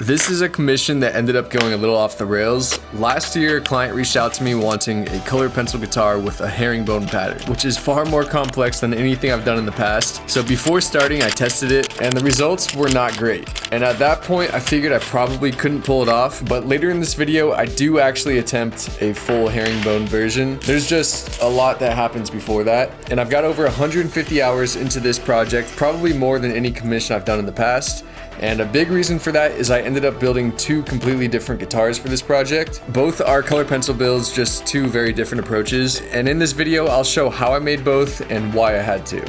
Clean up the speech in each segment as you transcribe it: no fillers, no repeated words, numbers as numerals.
This is a commission that ended up going a little off the rails. Last year, a client reached out to me wanting a colored pencil guitar with a herringbone pattern, which is far more complex than anything I've done in the past. So before starting, I tested it, and the results were not great. And at that point, I figured I probably couldn't pull it off, but later in this video, I do actually attempt a full herringbone version. There's just a lot that happens before that, and I've got over 150 hours into this project, probably more than any commission I've done in the past. And a big reason for that is I ended up building two completely different guitars for this project. Both are color pencil builds, just two very different approaches. And in this video, I'll show how I made both and why I had to.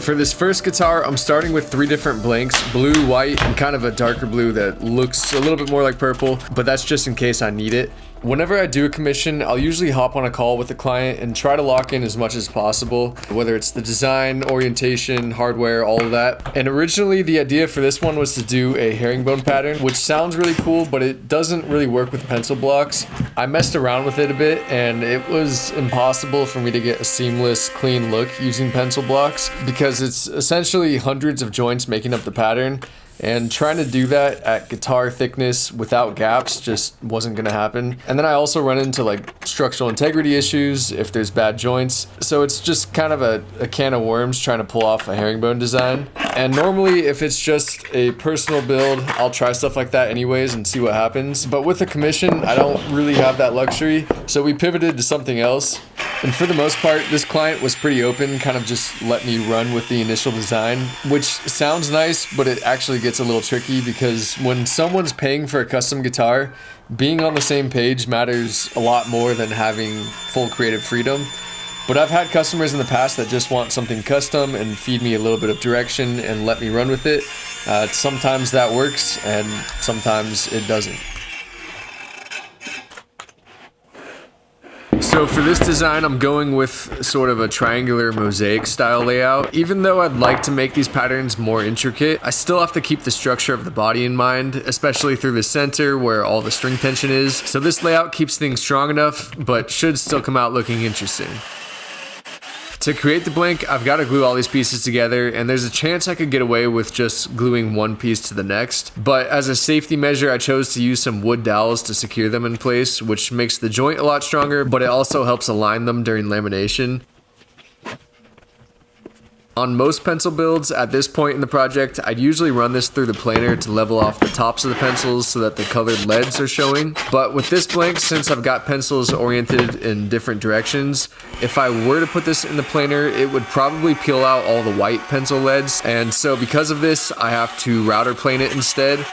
For this first guitar, I'm starting with three different blanks, blue, white, and kind of a darker blue that looks a little bit more like purple, but that's just in case I need it. Whenever I do a commission, I'll usually hop on a call with the client and try to lock in as much as possible, whether it's the design, orientation, hardware, all of that. And originally the idea for this one was to do a herringbone pattern, which sounds really cool, but it doesn't really work with pencil blocks. I messed around with it a bit, and it was impossible for me to get a seamless, clean look using pencil blocks because it's essentially hundreds of joints making up the pattern. And trying to do that at guitar thickness without gaps just wasn't gonna happen. And then I also run into like structural integrity issues if there's bad joints. So it's just kind of a can of worms trying to pull off a herringbone design. And normally if it's just a personal build, I'll try stuff like that anyways and see what happens. But with a commission, I don't really have that luxury. So we pivoted to something else. And for the most part, this client was pretty open, kind of just let me run with the initial design, which sounds nice, but it actually gets a little tricky because when someone's paying for a custom guitar, being on the same page matters a lot more than having full creative freedom. But I've had customers in the past that just want something custom and feed me a little bit of direction and let me run with it. Sometimes that works and sometimes it doesn't. So for this design, I'm going with sort of a triangular mosaic style layout. Even though I'd like to make these patterns more intricate, I still have to keep the structure of the body in mind, especially through the center where all the string tension is. So this layout keeps things strong enough, but should still come out looking interesting. To create the blank, I've got to glue all these pieces together, and there's a chance I could get away with just gluing one piece to the next. But as a safety measure, I chose to use some wood dowels to secure them in place, which makes the joint a lot stronger, but it also helps align them during lamination. On most pencil builds, at this point in the project, I'd usually run this through the planer to level off the tops of the pencils so that the colored leads are showing. But with this blank, since I've got pencils oriented in different directions, if I were to put this in the planer, it would probably peel out all the white pencil leads. And so because of this, I have to router plane it instead.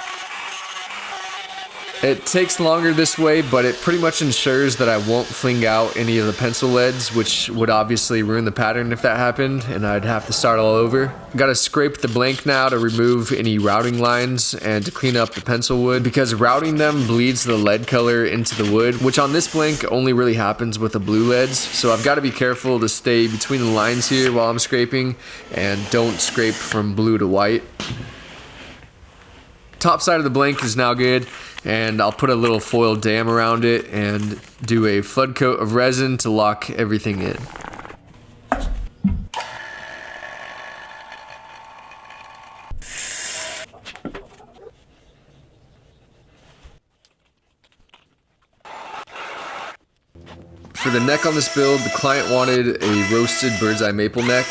It takes longer this way, but it pretty much ensures that I won't fling out any of the pencil leads, which would obviously ruin the pattern if that happened, and I'd have to start all over. Gotta scrape the blank now to remove any routing lines and to clean up the pencil wood, because routing them bleeds the lead color into the wood, which on this blank only really happens with the blue leads. So I've got to be careful to stay between the lines here while I'm scraping, and don't scrape from blue to white. Top side of the blank is now good, and I'll put a little foil dam around it and do a flood coat of resin to lock everything in. For the neck on this build, the client wanted a roasted bird's eye maple neck,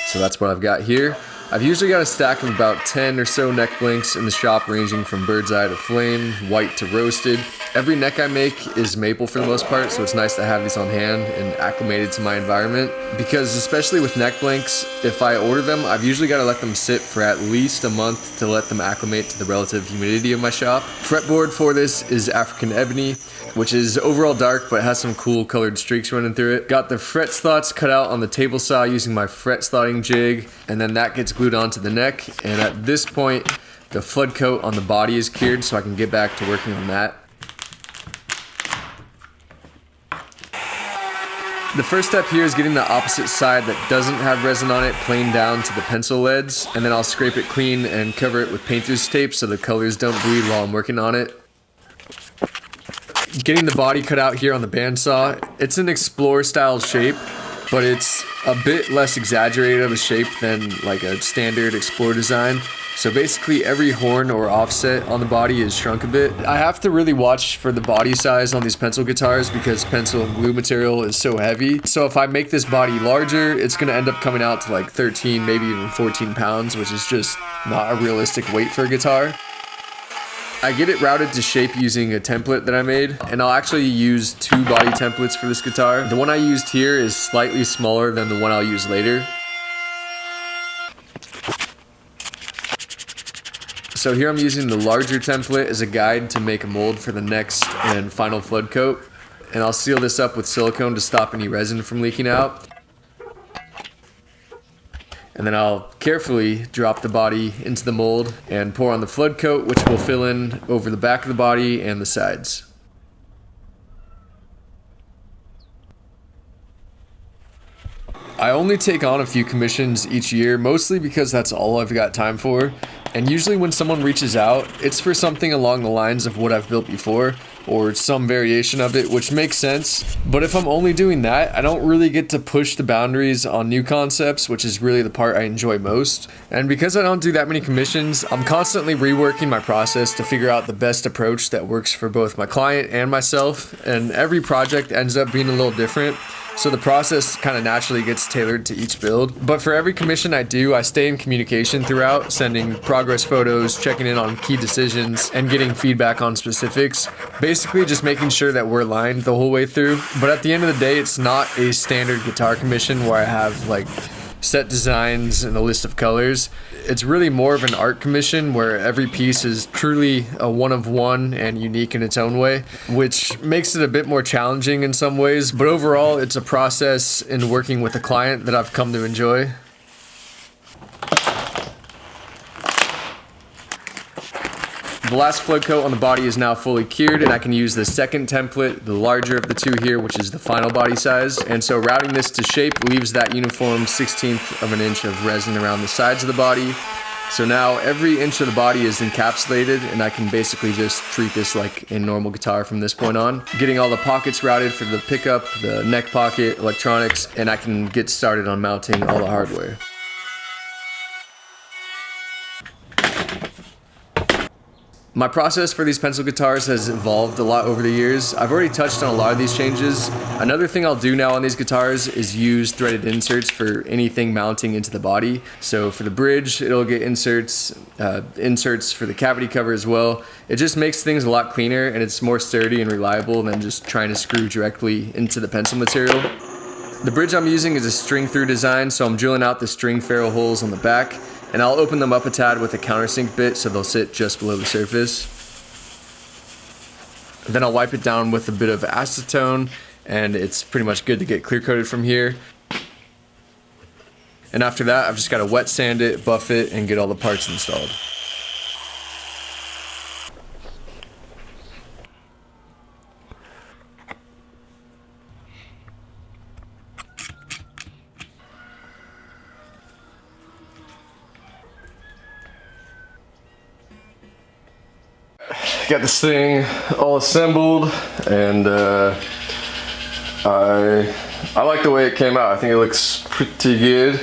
so that's what I've got here. I've usually got a stack of about 10 or so neck blanks in the shop ranging from bird's eye to flame, white to roasted. Every neck I make is maple for the most part, so it's nice to have these on hand and acclimated to my environment. Because especially with neck blanks, if I order them, I've usually got to let them sit for at least a month to let them acclimate to the relative humidity of my shop. Fretboard for this is African ebony, which is overall dark but has some cool colored streaks running through it. Got the fret slots cut out on the table saw using my fret slotting jig, and then that gets glued onto the neck. And at this point, the flood coat on the body is cured, so I can get back to working on that. The first step here is getting the opposite side that doesn't have resin on it planed down to the pencil leads, and then I'll scrape it clean and cover it with painter's tape so the colors don't bleed while I'm working on it. Getting the body cut out here on the bandsaw, it's an Explorer style shape, but it's a bit less exaggerated of a shape than like a standard Explorer design. So basically every horn or offset on the body is shrunk a bit. I have to really watch for the body size on these pencil guitars because pencil and glue material is so heavy. So if I make this body larger, it's gonna end up coming out to like 13, maybe even 14 pounds, which is just not a realistic weight for a guitar. I get it routed to shape using a template that I made, and I'll actually use 2 body templates for this guitar. The one I used here is slightly smaller than the one I'll use later. So here I'm using the larger template as a guide to make a mold for the next and final flood coat. And I'll seal this up with silicone to stop any resin from leaking out. And then I'll carefully drop the body into the mold and pour on the flood coat, which will fill in over the back of the body and the sides. I only take on a few commissions each year, mostly because that's all I've got time for. And usually when someone reaches out, it's for something along the lines of what I've built before, or some variation of it, which makes sense. But if I'm only doing that, I don't really get to push the boundaries on new concepts, which is really the part I enjoy most. And because I don't do that many commissions, I'm constantly reworking my process to figure out the best approach that works for both my client and myself. And every project ends up being a little different, so the process kind of naturally gets tailored to each build. But for every commission I do, I stay in communication throughout, sending progress photos, checking in on key decisions, and getting feedback on specifics. Basically just making sure that we're aligned the whole way through. But at the end of the day, it's not a standard guitar commission where I have like set designs and a list of colors. It's really more of an art commission where every piece is truly a one of one and unique in its own way, which makes it a bit more challenging in some ways, but overall it's a process in working with a client that I've come to enjoy. The last flood coat on the body is now fully cured, and I can use the second template, the larger of the two here, which is the final body size. And so routing this to shape leaves that uniform 1/16 of an inch of resin around the sides of the body. So now every inch of the body is encapsulated, and I can basically just treat this like a normal guitar from this point on. Getting all the pockets routed for the pickup, the neck pocket, electronics, and I can get started on mounting all the hardware. My process for these pencil guitars has evolved a lot over the years. I've already touched on a lot of these changes. Another thing I'll do now on these guitars is use threaded inserts for anything mounting into the body. So for the bridge, it'll get inserts for the cavity cover as well. It just makes things a lot cleaner, and it's more sturdy and reliable than just trying to screw directly into the pencil material. The bridge I'm using is a string through design, so I'm drilling out the string ferrule holes on the back, and I'll open them up a tad with a countersink bit so they'll sit just below the surface. Then I'll wipe it down with a bit of acetone, and it's pretty much good to get clear coated from here. And after that, I've just got to wet sand it, buff it, and get all the parts installed. Got this thing all assembled, and I like the way it came out. I think it looks pretty good.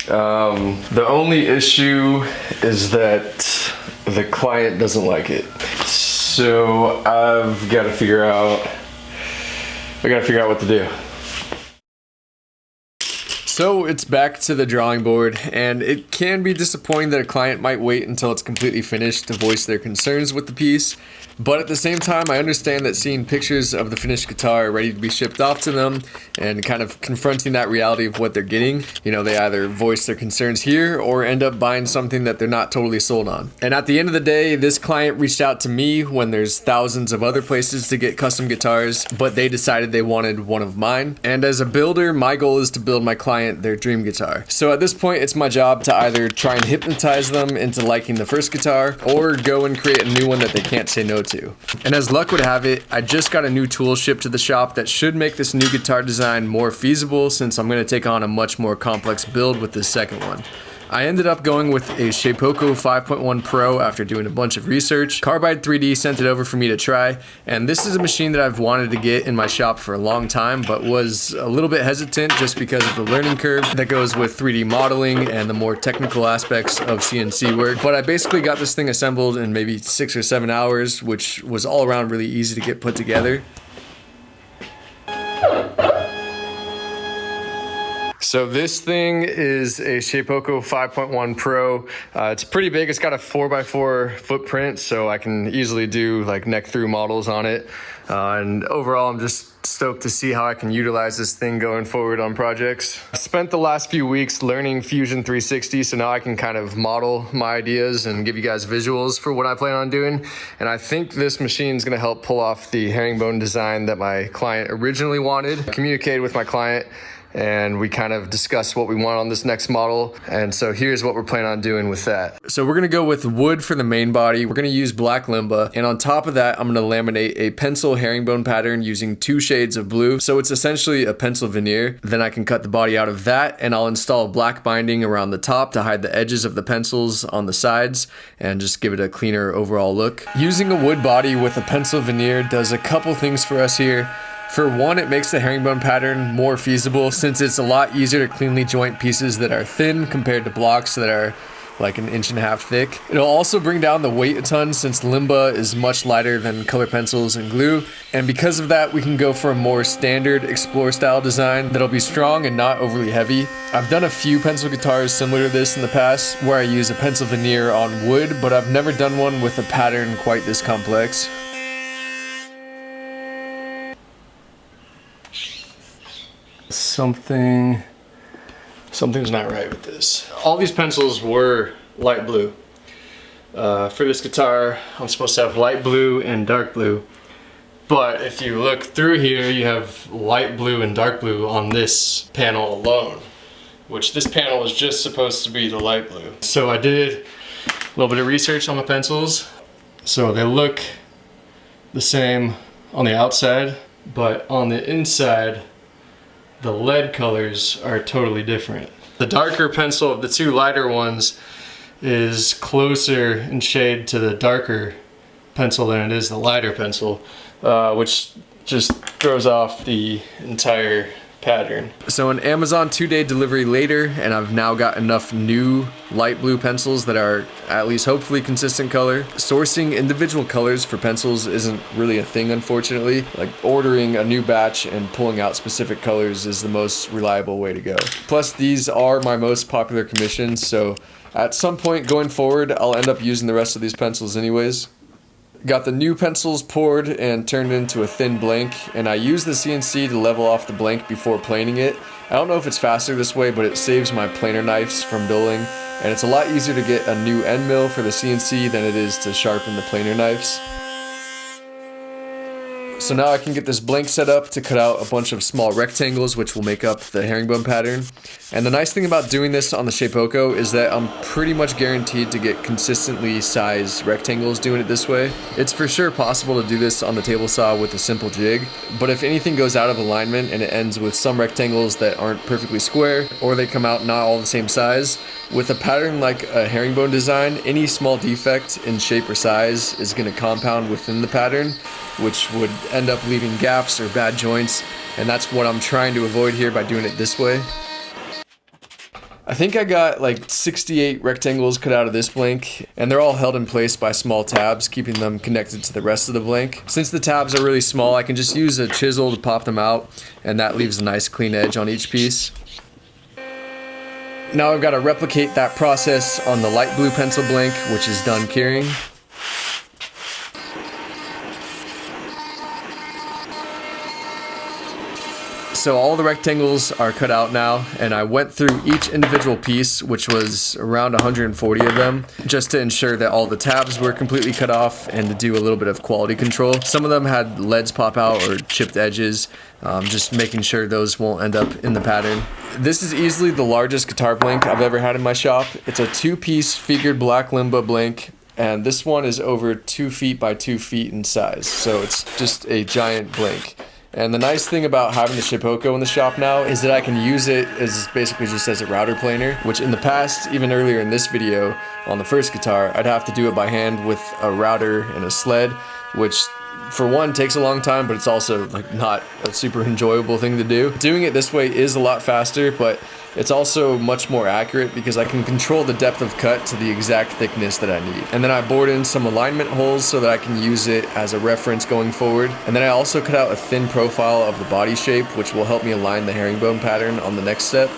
The only issue is that the client doesn't like it, so I've got to figure out what to do. So it's back to the drawing board, and it can be disappointing that a client might wait until it's completely finished to voice their concerns with the piece. But at the same time, I understand that seeing pictures of the finished guitar ready to be shipped off to them and kind of confronting that reality of what they're getting, you know, they either voice their concerns here or end up buying something that they're not totally sold on. And at the end of the day, this client reached out to me when there's thousands of other places to get custom guitars, but they decided they wanted one of mine. And as a builder, my goal is to build my client their dream guitar. So at this point, it's my job to either try and hypnotize them into liking the first guitar or go and create a new one that they can't say no to. And as luck would have it, I just got a new tool shipped to the shop that should make this new guitar design more feasible, since I'm going to take on a much more complex build with this second one. I ended up going with a Shapeoko 5.1 Pro after doing a bunch of research. Carbide 3D sent it over for me to try, and this is a machine that I've wanted to get in my shop for a long time, but was a little bit hesitant just because of the learning curve that goes with 3D modeling and the more technical aspects of CNC work. But I basically got this thing assembled in maybe 6 or 7 hours, which was all around really easy to get put together. So this thing is a Shapeoko 5.1 Pro. It's pretty big. It's got a 4x4 footprint, so I can easily do like neck through models on it. And overall, I'm just stoked to see how I can utilize this thing going forward on projects. I spent the last few weeks learning Fusion 360, so now I can kind of model my ideas and give you guys visuals for what I plan on doing. And I think this machine is going to help pull off the herringbone design that my client originally wanted. I communicated with my client, and we kind of discussed what we want on this next model. And so here's what we're planning on doing with that. So we're gonna go with wood for the main body. We're gonna use black limba. And on top of that, I'm gonna laminate a pencil herringbone pattern using 2 shades of blue. So it's essentially a pencil veneer. Then I can cut the body out of that, and I'll install black binding around the top to hide the edges of the pencils on the sides and just give it a cleaner overall look. Using a wood body with a pencil veneer does a couple things for us here. For one, it makes the herringbone pattern more feasible since it's a lot easier to cleanly joint pieces that are thin compared to blocks that are like 1.5 inches thick. It'll also bring down the weight a ton since limba is much lighter than color pencils and glue. And because of that, we can go for a more standard Explore style design that'll be strong and not overly heavy. I've done a few pencil guitars similar to this in the past where I use a pencil veneer on wood, but I've never done one with a pattern quite this complex. Something's not right with this. All these pencils were light blue. For this guitar, I'm supposed to have light blue and dark blue. But if you look through here, you have light blue and dark blue on this panel alone, which this panel is just supposed to be the light blue. So I did a little bit of research on my pencils. So they look the same on the outside, but on the inside, the lead colors are totally different. The darker pencil of the 2 lighter ones is closer in shade to the darker pencil than it is the lighter pencil, which just throws off the entire pattern. So an Amazon 2-day delivery later, and I've now got enough new light blue pencils that are at least hopefully consistent color. Sourcing individual colors for pencils isn't really a thing, unfortunately. Like ordering a new batch and pulling out specific colors is the most reliable way to go. Plus these are my most popular commissions, so at some point going forward, I'll end up using the rest of these pencils anyways. Got the new pencils poured and turned into a thin blank, and I use the CNC to level off the blank before planing it. I don't know if it's faster this way, but it saves my planer knives from dulling, and it's a lot easier to get a new end mill for the CNC than it is to sharpen the planer knives. So now I can get this blank set up to cut out a bunch of small rectangles which will make up the herringbone pattern. And the nice thing about doing this on the Shapeoko is that I'm pretty much guaranteed to get consistently sized rectangles doing it this way. It's for sure possible to do this on the table saw with a simple jig, but if anything goes out of alignment and it ends with some rectangles that aren't perfectly square, or they come out not all the same size, with a pattern like a herringbone design, any small defect in shape or size is going to compound within the pattern, which would end up leaving gaps or bad joints, and that's what I'm trying to avoid here by doing it this way. I think I got like 68 rectangles cut out of this blank, and they're all held in place by small tabs, keeping them connected to the rest of the blank. Since the tabs are really small, I can just use a chisel to pop them out, and that leaves a nice clean edge on each piece. Now I've got to replicate that process on the light blue pencil blank, which is done curing. So all the rectangles are cut out now, and I went through each individual piece, which was around 140 of them, just to ensure that all the tabs were completely cut off and to do a little bit of quality control. Some of them had leads pop out or chipped edges, just making sure those won't end up in the pattern. This is easily the largest guitar blank I've ever had in my shop. It's a 2-piece figured black limba blank, and this one is over 2 feet by 2 feet in size, so it's just a giant blank. And the nice thing about having the Shipoko in the shop now is that I can use it as basically just as a router planer, which in the past, even earlier in this video on the first guitar, I'd have to do it by hand with a router and a sled, which for one takes a long time, but it's also like not a super enjoyable thing to do. Doing it this way is a lot faster, but it's also much more accurate because I can control the depth of cut to the exact thickness that I need. And then I bored in some alignment holes so that I can use it as a reference going forward. And then I also cut out a thin profile of the body shape, which will help me align the herringbone pattern on the next step.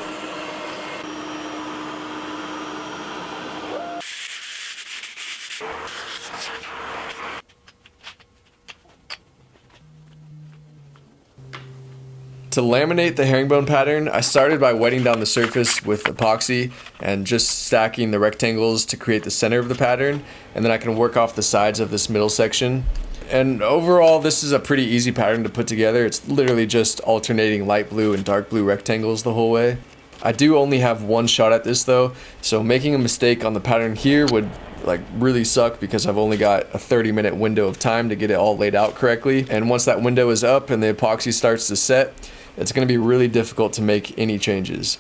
To laminate the herringbone pattern, I started by wetting down the surface with epoxy and just stacking the rectangles to create the center of the pattern, and then I can work off the sides of this middle section. And overall, this is a pretty easy pattern to put together. It's literally just alternating light blue and dark blue rectangles the whole way. I do only have one shot at this though, so making a mistake on the pattern here would like really suck because I've only got a 30-minute window of time to get it all laid out correctly. And once that window is up and the epoxy starts to set, it's going to be really difficult to make any changes.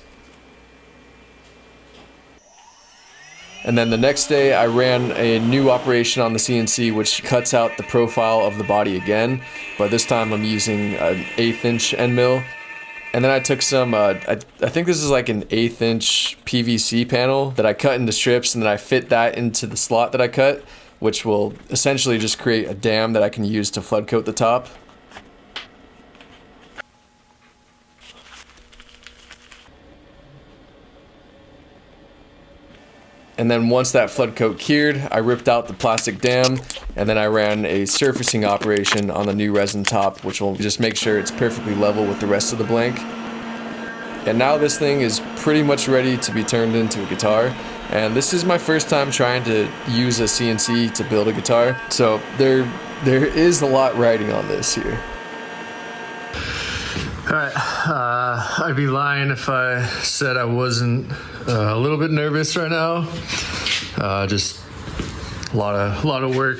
And then the next day I ran a new operation on the CNC which cuts out the profile of the body again, but this time I'm using an 1/8 inch end mill. And then I took some, I think this is like an 1/8 inch PVC panel that I cut into strips, and then I fit that into the slot that I cut, which will essentially just create a dam that I can use to flood coat the top. And then once that flood coat cured, I ripped out the plastic dam, and then I ran a surfacing operation on the new resin top, which will just make sure it's perfectly level with the rest of the blank. And now this thing is pretty much ready to be turned into a guitar. And this is my first time trying to use a CNC to build a guitar, so there is a lot riding on this here. Alright, I'd be lying if I said I wasn't a little bit nervous right now. Just a lot of work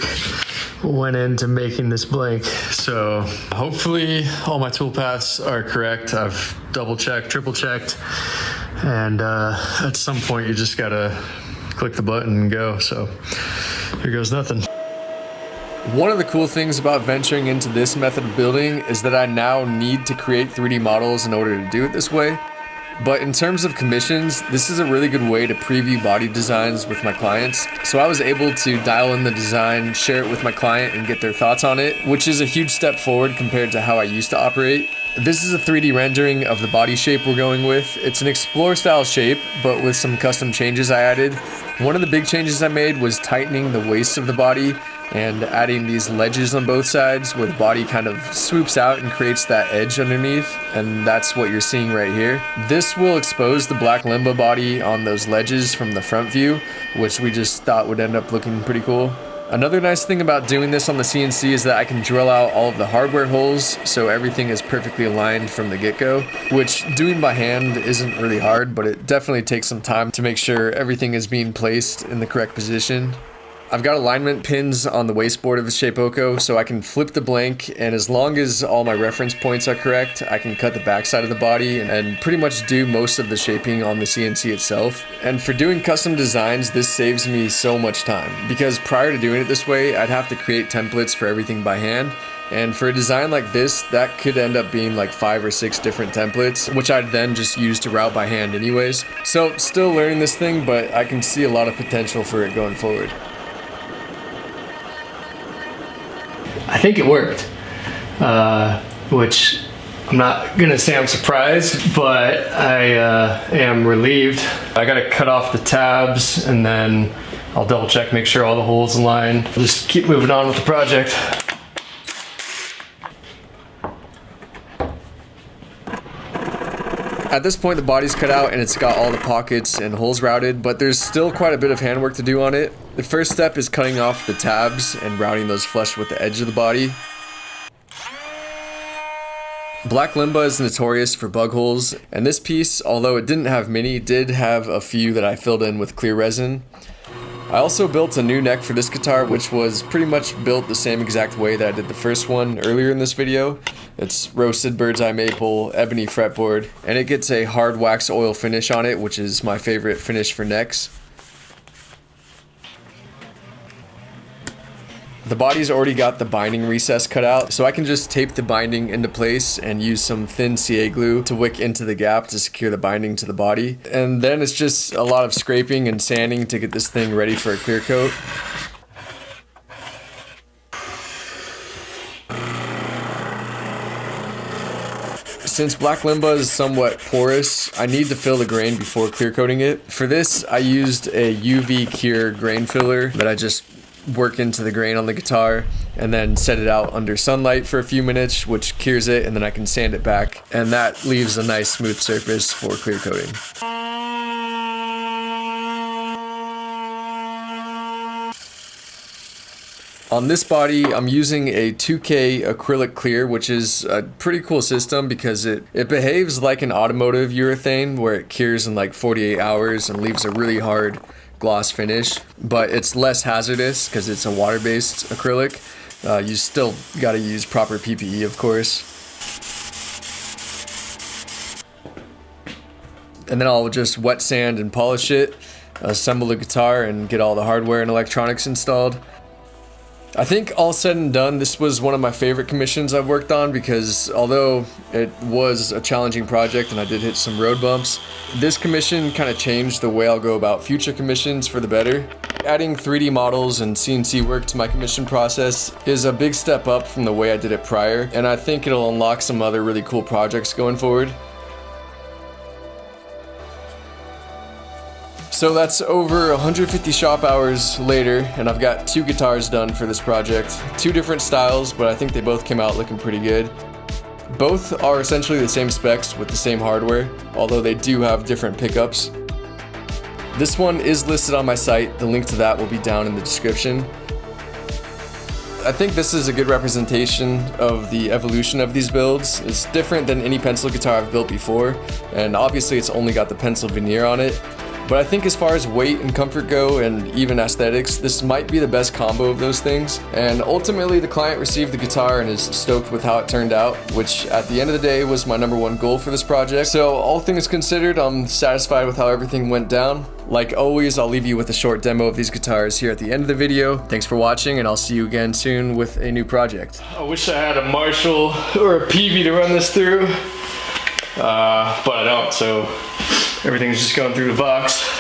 went into making this blank. So hopefully all my tool paths are correct. I've double checked, triple checked, and at some point you just gotta click the button and go. So here goes nothing. One of the cool things about venturing into this method of building is that I now need to create 3D models in order to do it this way. But in terms of commissions, this is a really good way to preview body designs with my clients. So I was able to dial in the design, share it with my client, and get their thoughts on it, which is a huge step forward compared to how I used to operate. This is a 3D rendering of the body shape we're going with. It's an Explore style shape, but with some custom changes I added. One of the big changes I made was tightening the waist of the body and adding these ledges on both sides where the body kind of swoops out and creates that edge underneath, and that's what you're seeing right here. This will expose the black limbo body on those ledges from the front view, which we just thought would end up looking pretty cool. Another nice thing about doing this on the CNC is that I can drill out all of the hardware holes so everything is perfectly aligned from the get-go, which doing by hand isn't really hard, but it definitely takes some time to make sure everything is being placed in the correct position. I've got alignment pins on the wasteboard of the Shipoko, so I can flip the blank, and as long as all my reference points are correct, I can cut the backside of the body and pretty much do most of the shaping on the CNC itself. And for doing custom designs, this saves me so much time, because prior to doing it this way, I'd have to create templates for everything by hand. And for a design like this, that could end up being like 5 or 6 different templates, which I'd then just use to route by hand anyways. So still learning this thing, but I can see a lot of potential for it going forward. I think it worked, which I'm not gonna say I'm surprised, but I am relieved. I gotta cut off the tabs and then I'll double check, make sure all the holes align. I'll just keep moving on with the project. At this point, the body's cut out and it's got all the pockets and holes routed, but there's still quite a bit of handwork to do on it. The first step is cutting off the tabs and routing those flush with the edge of the body. Black Limba is notorious for bug holes, and this piece, although it didn't have many, did have a few that I filled in with clear resin. I also built a new neck for this guitar, which was pretty much built the same exact way that I did the first one earlier in this video. It's roasted bird's eye maple, ebony fretboard, and it gets a hard wax oil finish on it, which is my favorite finish for necks. The body's already got the binding recess cut out, so I can just tape the binding into place and use some thin CA glue to wick into the gap to secure the binding to the body. And then it's just a lot of scraping and sanding to get this thing ready for a clear coat. Since black limba is somewhat porous, I need to fill the grain before clear coating it. For this, I used a UV cure grain filler that I just work into the grain on the guitar and then set it out under sunlight for a few minutes, which cures it, and then I can sand it back, and that leaves a nice smooth surface for clear coating. On this body, I'm using a 2K acrylic clear, which is a pretty cool system because it behaves like an automotive urethane where it cures in like 48 hours and leaves a really hard gloss finish, but it's less hazardous because it's a water-based acrylic. You still got to use proper PPE, of course. And then I'll just wet sand and polish it, assemble the guitar, and get all the hardware and electronics installed. I think all said and done, this was one of my favorite commissions I've worked on because although it was a challenging project and I did hit some road bumps, this commission kind of changed the way I'll go about future commissions for the better. Adding 3D models and CNC work to my commission process is a big step up from the way I did it prior, and I think it'll unlock some other really cool projects going forward. So that's over 150 shop hours later, and I've got 2 guitars done for this project. 2 different styles, but I think they both came out looking pretty good. Both are essentially the same specs with the same hardware, although they do have different pickups. This one is listed on my site. The link to that will be down in the description. I think this is a good representation of the evolution of these builds. It's different than any pencil guitar I've built before, and obviously it's only got the pencil veneer on it. But I think as far as weight and comfort go, and even aesthetics, this might be the best combo of those things. And ultimately, the client received the guitar and is stoked with how it turned out, which at the end of the day was my #1 goal for this project. So all things considered, I'm satisfied with how everything went down. Like always, I'll leave you with a short demo of these guitars here at the end of the video. Thanks for watching, and I'll see you again soon with a new project. I wish I had a Marshall or a Peavey to run this through, but I don't, so everything's just going through the box.